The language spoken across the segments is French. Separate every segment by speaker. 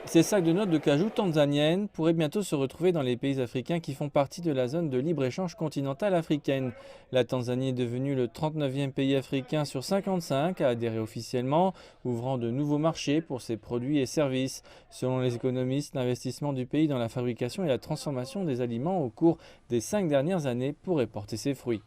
Speaker 1: Ces sacs de noix de cajou tanzaniennes pourraient bientôt se retrouver dans les pays africains qui font partie de la zone de libre-échange continentale africaine. La Tanzanie est devenue le 39e pays africain sur 55 à adhérer officiellement, ouvrant de nouveaux marchés pour ses produits et services. Selon les économistes, l'investissement du pays dans la fabrication et la transformation des aliments au cours des 5 dernières années pourrait porter ses fruits.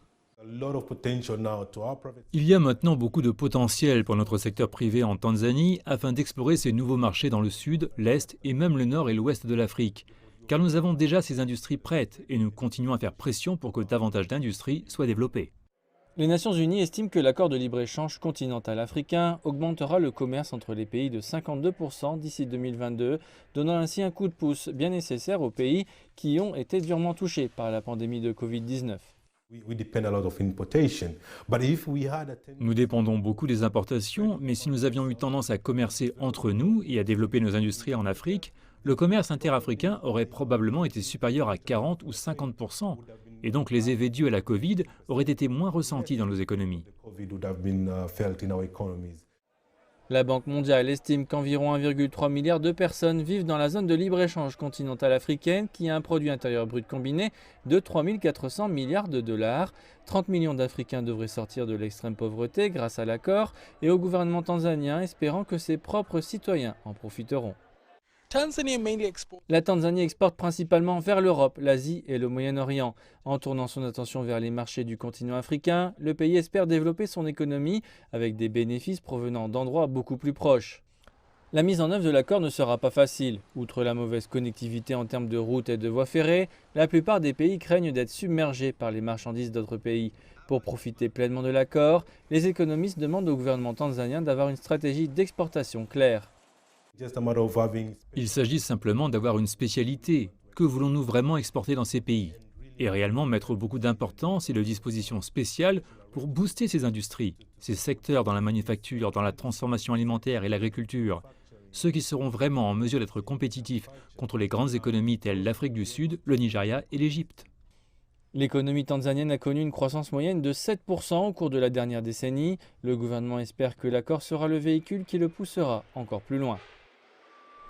Speaker 2: Il y a maintenant beaucoup de potentiel pour notre secteur privé en Tanzanie afin d'explorer ces nouveaux marchés dans le sud, l'est et même le nord et l'ouest de l'Afrique. Car nous avons déjà ces industries prêtes et nous continuons à faire pression pour que davantage d'industries soient développées.
Speaker 1: Les Nations Unies estiment que l'accord de libre-échange continental africain augmentera le commerce entre les pays de 52% d'ici 2022, donnant ainsi un coup de pouce bien nécessaire aux pays qui ont été durement touchés par la pandémie de Covid-19.
Speaker 2: Nous dépendons beaucoup des importations, mais si nous avions eu tendance à commercer entre nous et à développer nos industries en Afrique, le commerce interafricain aurait probablement été supérieur à 40 ou 50%, et donc les effets dus à la Covid auraient été moins ressentis dans nos économies.
Speaker 1: La Banque mondiale estime qu'environ 1,3 milliard de personnes vivent dans la zone de libre-échange continentale africaine qui a un produit intérieur brut combiné de 3 400 milliards de dollars. 30 millions d'Africains devraient sortir de l'extrême pauvreté grâce à l'accord et au gouvernement tanzanien espérant que ses propres citoyens en profiteront. La Tanzanie exporte principalement vers l'Europe, l'Asie et le Moyen-Orient. En tournant son attention vers les marchés du continent africain, le pays espère développer son économie avec des bénéfices provenant d'endroits beaucoup plus proches. La mise en œuvre de l'accord ne sera pas facile. Outre la mauvaise connectivité en termes de routes et de voies ferrées, la plupart des pays craignent d'être submergés par les marchandises d'autres pays. Pour profiter pleinement de l'accord, les économistes demandent au gouvernement tanzanien d'avoir une stratégie d'exportation claire.
Speaker 2: Il s'agit simplement d'avoir une spécialité. Que voulons-nous vraiment exporter dans ces pays? Et réellement mettre beaucoup d'importance et de dispositions spéciales pour booster ces industries, ces secteurs dans la manufacture, dans la transformation alimentaire et l'agriculture. Ceux qui seront vraiment en mesure d'être compétitifs contre les grandes économies telles l'Afrique du Sud, le Nigeria et l'Égypte.
Speaker 1: L'économie tanzanienne a connu une croissance moyenne de 7% au cours de la dernière décennie. Le gouvernement espère que l'accord sera le véhicule qui le poussera encore plus loin.